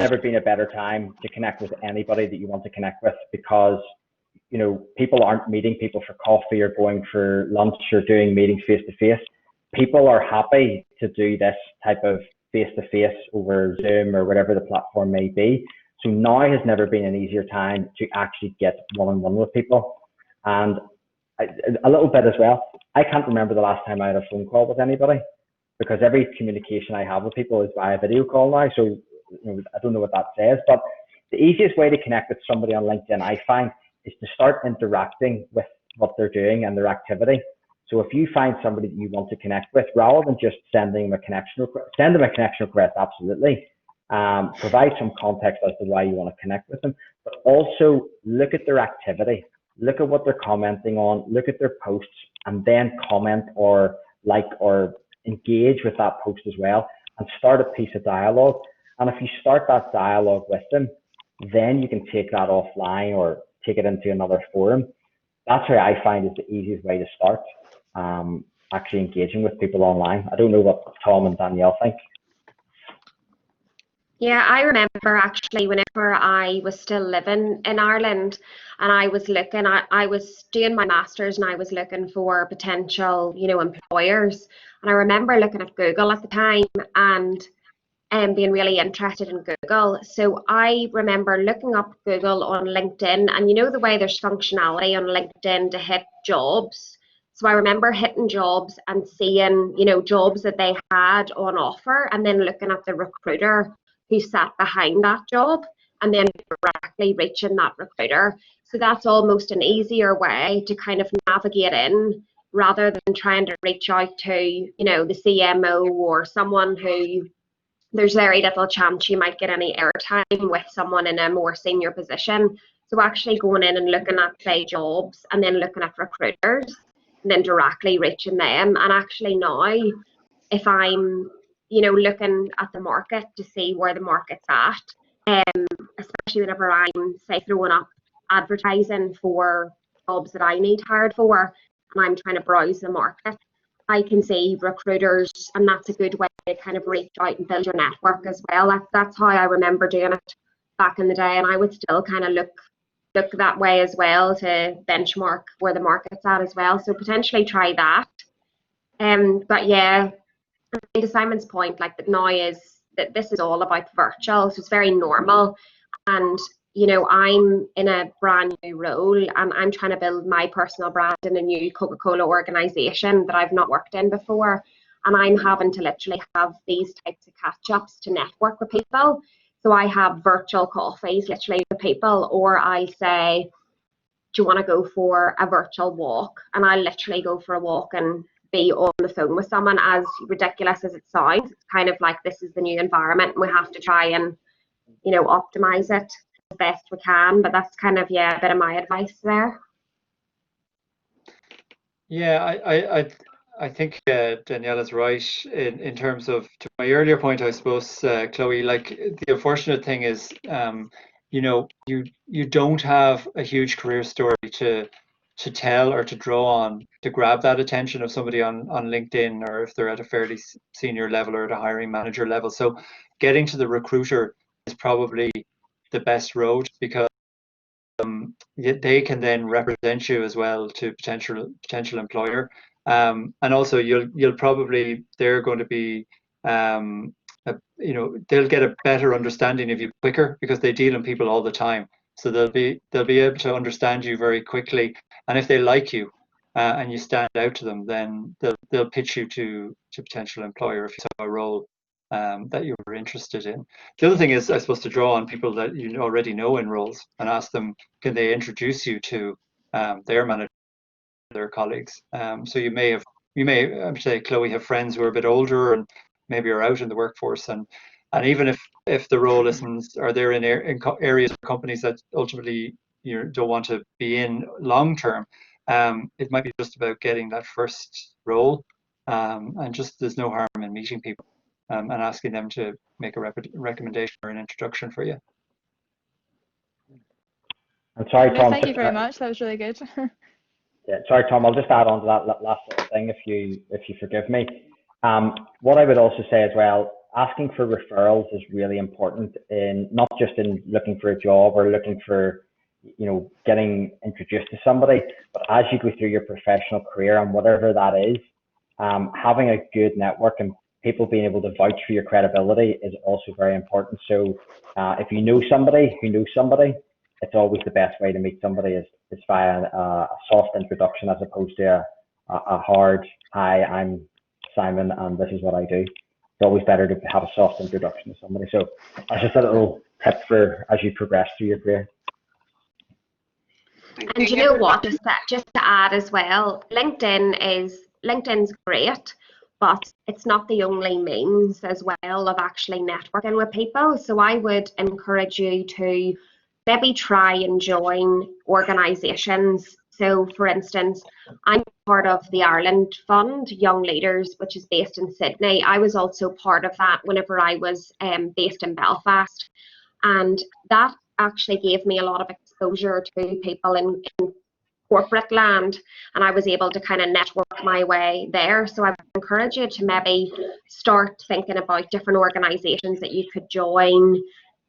never been a better time to connect with anybody that you want to connect with, because people aren't meeting people for coffee or going for lunch or doing meetings face to face. People are happy to do this type of face to face over Zoom or whatever the platform may be. So now has never been an easier time to actually get one-on-one with people. And a little bit as well, I can't remember the last time I had a phone call with anybody, because every communication I have with people is via video call now. So I don't know what that says, but the easiest way to connect with somebody on LinkedIn, I find, is to start interacting with what they're doing and their activity. So if you find somebody that you want to connect with, rather than just sending them a connection request, send them a connection request, absolutely. Provide some context as to why you want to connect with them, but also look at their activity, look at what they're commenting on, look at their posts, and then comment or like or engage with that post as well, and start a piece of dialogue. And if you start that dialogue with them, then you can take that offline or take it into another forum. That's how I find is the easiest way to start actually engaging with people online. I don't know what Tom and Danielle think. Yeah, I remember actually whenever I was still living in Ireland and I was looking, I was doing my master's and I was looking for potential, employers. And I remember looking at Google at the time and being really interested in Google. So I remember looking up Google on LinkedIn, and the way there's functionality on LinkedIn to hit jobs. So I remember hitting jobs and seeing, jobs that they had on offer, and then looking at the recruiter who sat behind that job and then directly reaching that recruiter. So that's almost an easier way to kind of navigate in, rather than trying to reach out to, the CMO or someone who there's very little chance you might get any airtime with someone in a more senior position. So actually going in and looking at, say, jobs and then looking at recruiters and then directly reaching them. And actually now, if I'm, looking at the market to see where the market's at, especially whenever I'm, say, throwing up advertising for jobs that I need hired for, and I'm trying to browse the market, I can see recruiters, and that's a good way to kind of reach out and build your network as well. That's how I remember doing it back in the day, and I would still kind of look that way as well to benchmark where the market's at as well. So potentially try that. But yeah, to Simon's point, like that now is that this is all about virtual, so it's very normal. And I'm in a brand new role and I'm trying to build my personal brand in a new Coca-Cola organization that I've not worked in before. And I'm having to literally have these types of catch-ups to network with people. So I have virtual coffees literally with people, or I say, do you want to go for a virtual walk? And I literally go for a walk and be on the phone with someone. As ridiculous as it sounds, it's kind of like this is the new environment and we have to try and optimize it as best we can. But that's kind of a bit of my advice there. Yeah, I think Danielle is right in terms of, to my earlier point, I suppose, Chloe, like the unfortunate thing is, you don't have a huge career story to tell or to draw on to grab that attention of somebody on LinkedIn, or if they're at a fairly senior level or at a hiring manager level. So getting to the recruiter is probably the best road, because they can then represent you as well to potential employer, and also you'll probably, they're going to be they'll get a better understanding of you quicker, because they deal in people all the time. So they'll be able to understand you very quickly, and if they like you and you stand out to them, then they'll pitch you to potential employer if you saw a role that you were interested in. The other thing is, I suppose, to draw on people that you already know in roles and ask them, can they introduce you to their manager, their colleagues? So you may, I would say, Chloe, have friends who are a bit older and maybe are out in the workforce, and even if the role isn't, or they're in areas of companies that ultimately you don't want to be in long term, it might be just about getting that first role, and just there's no harm in meeting people and asking them to make a recommendation or an introduction for you. I'm sorry, Tom. Thank you very much. That was really good. Yeah, sorry, Tom. I'll just add on to that last little thing, if you forgive me. What I would also say as well, asking for referrals is really important, in not just in looking for a job or looking for, getting introduced to somebody, but as you go through your professional career and whatever that is, having a good network and people being able to vouch for your credibility is also very important. So if you know somebody who knows somebody, it's always the best way to meet somebody is via a soft introduction, as opposed to a hard, hi, I'm Simon and this is what I do. It's always better to have a soft introduction to somebody. So that's just a little tip for as you progress through your career. And you know what, just to add as well, LinkedIn's great, but it's not the only means as well of actually networking with people. So I would encourage you to maybe try and join organisations. So for instance, I'm part of the Ireland Fund, Young Leaders, which is based in Sydney. I was also part of that whenever I was based in Belfast. And that actually gave me a lot of exposure to people in corporate land, and I was able to kind of network my way there. So I would encourage you to maybe start thinking about different organisations that you could join.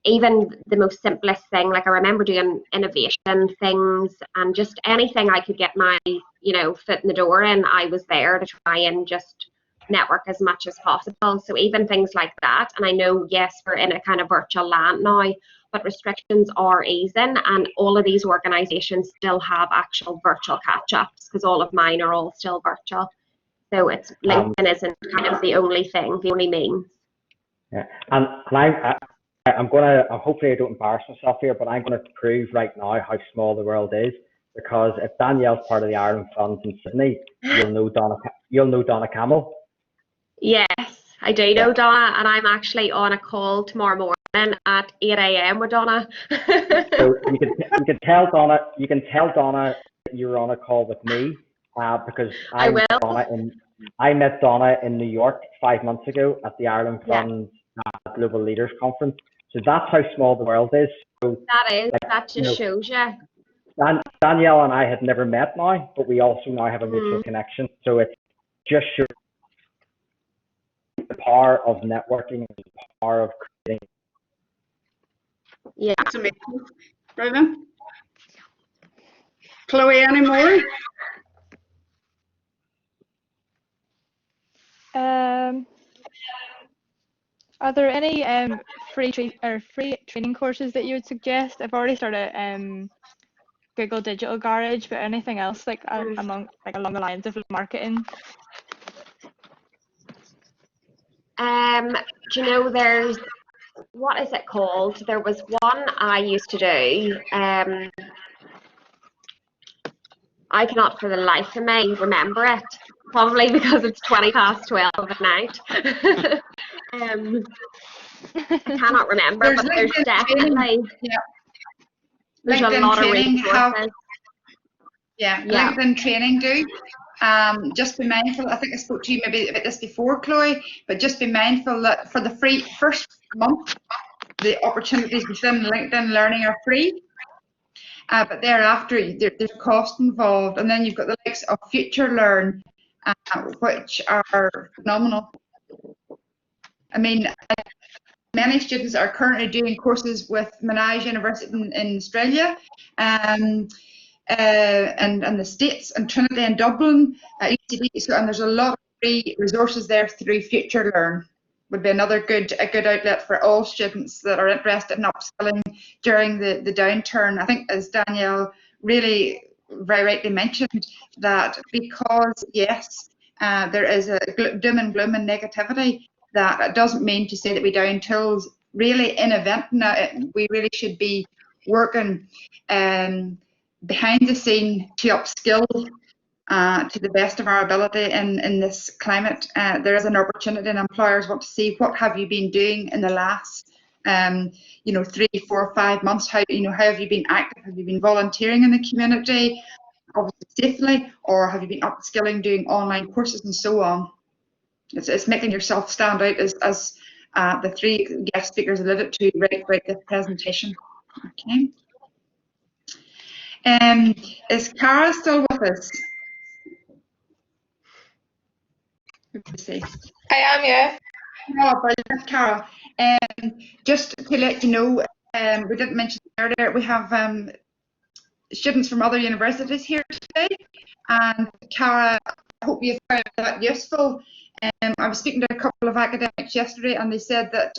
Even the most simplest thing, like I remember doing innovation things, and just anything I could get my foot in the door in, I was there to try and just network as much as possible. So even things like that. And I know, yes, we're in a kind of virtual land now, but restrictions are easing, and all of these organisations still have actual virtual catch-ups, because all of mine are all still virtual. So it's LinkedIn isn't kind of the only thing, the only means. Yeah, and I'm gonna, hopefully I don't embarrass myself here, but I'm gonna prove right now how small the world is, because if Danielle's part of the Ireland Fund in Sydney, you'll know Donna Campbell. Yes, I do know Donna, and I'm actually on a call tomorrow morning at 8 a.m. with Donna. So you can tell Donna that you're on a call with me, because I met Donna in New York 5 months ago at the Ireland Fund Global Leaders Conference. So that's how small the world is. So that just shows you. Danielle and I had never met now, but we also now have a mutual connection. So it's just the power of networking and the power of creating. Yeah. That's amazing. Brilliant. Chloe, any more? Are there any free training courses that you would suggest? I've already started Google Digital Garage, but anything else along the lines of marketing? Do you know, there's, what is it called? There was one I used to do. I cannot for the life of me remember it, probably because it's 12:20 at night. I cannot remember, but there's definitely there's a lot of resources. LinkedIn training do. Just be mindful, I think I spoke to you maybe about this before, Chloe, but just be mindful that for the free first month, the opportunities within LinkedIn Learning are free. But thereafter, there's cost involved, and then you've got the likes of Future Learn, which are phenomenal. I mean, many students are currently doing courses with Monash University in Australia, and the States, and Trinity and Dublin, UCD. So, and there's a lot of free resources there through Future Learn. Would be another good outlet for all students that are interested in upskilling during the downturn. I think, as Danielle really very rightly mentioned, that because there is a doom and gloom and negativity, that doesn't mean to say that we down tools. Really, in event now, we really should be working behind the scene to upskill to the best of our ability in this climate. There is an opportunity, and employers want to see what have you been doing in the last 3, 4, 5 months. How have you been active? Have you been volunteering in the community, obviously safely, or have you been upskilling, doing online courses and so on? It's making yourself stand out, as the 3 guest speakers alluded to right throughout this presentation. Okay. Is Cara still with us? I am, yeah. Oh, brilliant, Cara. Just to let you know, we didn't mention earlier, we have students from other universities here today. And Cara, I hope you found that useful. I was speaking to a couple of academics yesterday, and they said that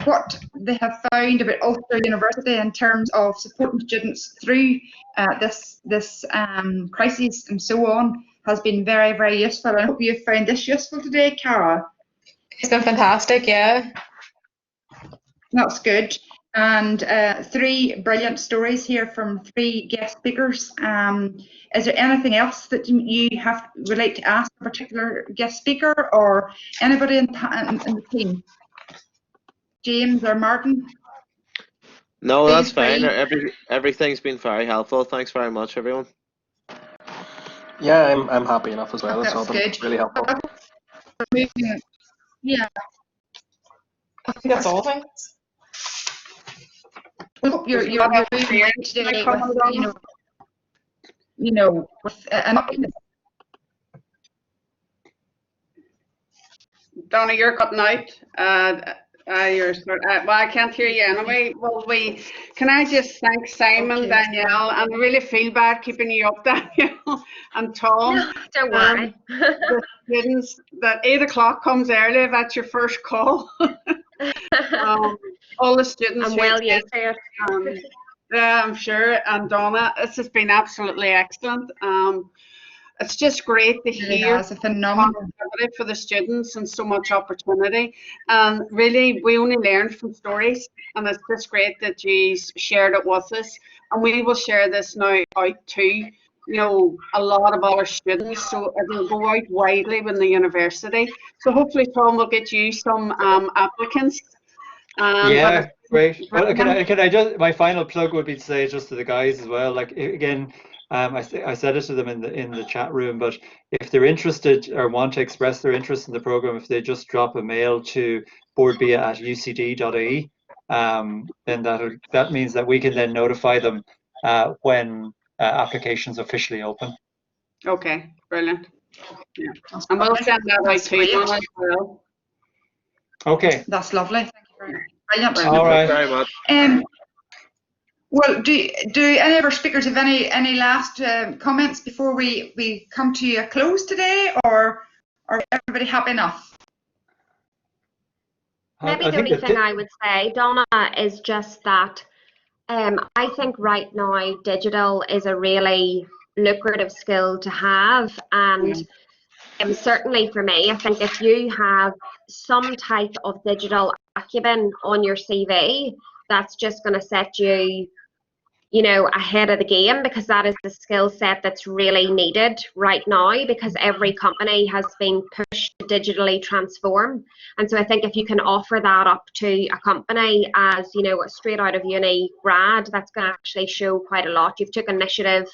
what they have found about Ulster University in terms of supporting students through this crisis and so on has been very, very useful. I hope you found this useful today, Cara. It's been fantastic, yeah. That's good. And 3 brilliant stories here from 3 guest speakers. Is there anything else that you would like to ask a particular guest speaker or anybody in the team? James or Martin? No, that's fine. Everything's been very helpful. Thanks very much, everyone. Yeah, I'm happy enough as well. It's all been good. really helpful. Yeah. I think that's all. Thanks. We hope you're moving on today with, you know, with Donna, you're cutting out. Well, I can't hear you anyway. Well, can I just thank Simon, Danielle, and I really feel bad keeping you up, Danielle, and Tom. No, don't worry. The students, that 8 o'clock comes early, that's your first call. All the students. I'm well used to it. Yeah, I'm sure. And Donna, this has been absolutely excellent. It's just great to hear. It's a phenomenal for the students and so much opportunity. And really, we only learned from stories, and it's just great that you shared it with us. And we will share this now out to, a lot of other students, so it will go out widely with the university. So hopefully, Tom will get you some applicants. Yeah, great. Well, can I just, my final plug would be to say just to the guys as well, like, again, I said it to them in the chat room, but if they're interested or want to express their interest in the program, if they just drop a mail to boardbia@ucd.ie, then that means that we can then notify them when applications officially open. Okay, brilliant. Yeah. And we'll send that out to you as well. Okay. That's lovely. Thank you very much. Brilliant. All right. Thank you very much. Well, do any of our speakers have any last comments before we come to a close today, or are everybody happy enough? Maybe the only thing I would say, Donna, is just that I think right now digital is a really lucrative skill to have, and certainly for me, I think if you have some type of digital acumen on your CV, that's just going to set you ahead of the game, because that is the skill set that's really needed right now, because every company has been pushed to digitally transform. And so I think if you can offer that up to a company as, a straight out of uni grad, that's going to actually show quite a lot. You've took initiative,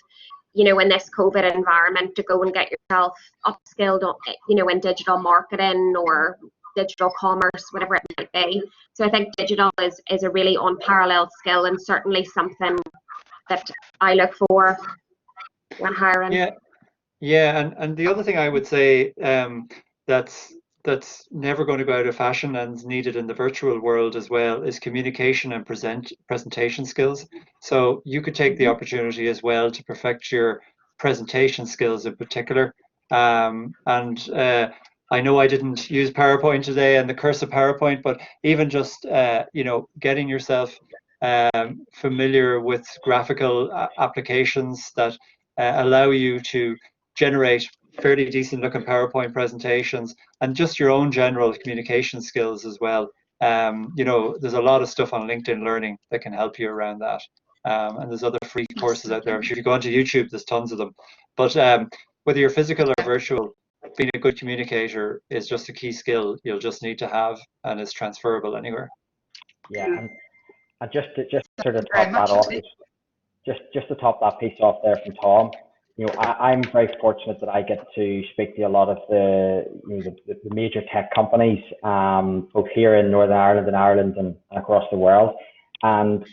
in this COVID environment to go and get yourself upskilled, in digital marketing or digital commerce, whatever it might be. So I think digital is a really unparalleled skill, and certainly something that I look for when hiring. Yeah, and the other thing I would say that's never going to go out of fashion and is needed in the virtual world as well is communication and presentation skills. So you could take the opportunity as well to perfect your presentation skills in particular. I know I didn't use PowerPoint today and the curse of PowerPoint, but even just getting yourself familiar with graphical applications that allow you to generate fairly decent looking PowerPoint presentations, and just your own general communication skills as well. There's a lot of stuff on LinkedIn Learning that can help you around that. And there's other free courses out there. I'm sure if you go onto YouTube, there's tons of them. But whether you're physical or virtual, being a good communicator is just a key skill you'll just need to have, and is transferable anywhere. Yeah, and just to sort of top that off, just to top that piece off there from Tom, I'm very fortunate that I get to speak to a lot of the major tech companies, both here in Northern Ireland and across the world. And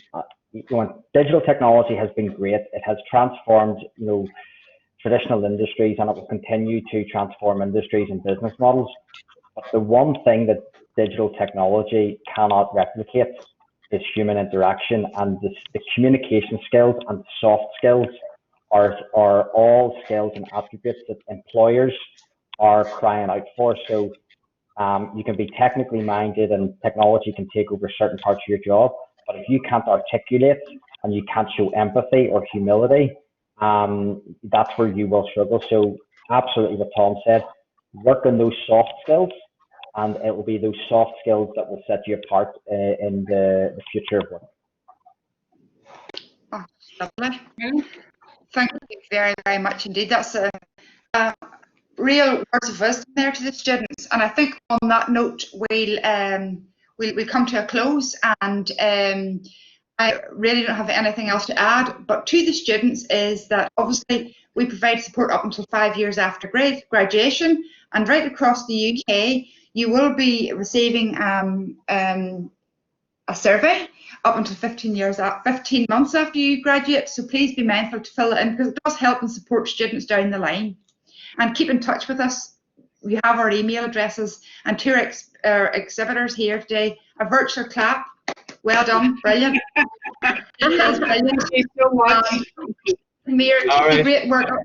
digital technology has been great. It has transformed traditional industries, and it will continue to transform industries and business models. But the one thing that digital technology cannot replicate is human interaction, and the communication skills and soft skills are all skills and attributes that employers are crying out for. So you can be technically minded and technology can take over certain parts of your job, but if you can't articulate and you can't show empathy or humility, that's where you will struggle. So absolutely what Tom said, work on those soft skills, and it will be those soft skills that will set you apart in the future of work. Oh, lovely. Thank you very, very much indeed. That's a real words of wisdom there to the students. And I think on that note, we'll come to a close. And I really don't have anything else to add. But to the students is that obviously we provide support up until 5 years after graduation, and right across the UK, you will be receiving a survey up until 15 months after you graduate. So please be mindful to fill it in, because it does help and support students down the line. And keep in touch with us. We have our email addresses, and to our exhibitors here today, a virtual clap. Well done, brilliant. That's brilliant. Thank you so much. Mir, keep the great work up.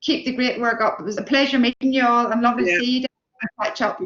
Keep the great work up. It was a pleasure meeting you all, and lovely to see you and catch up.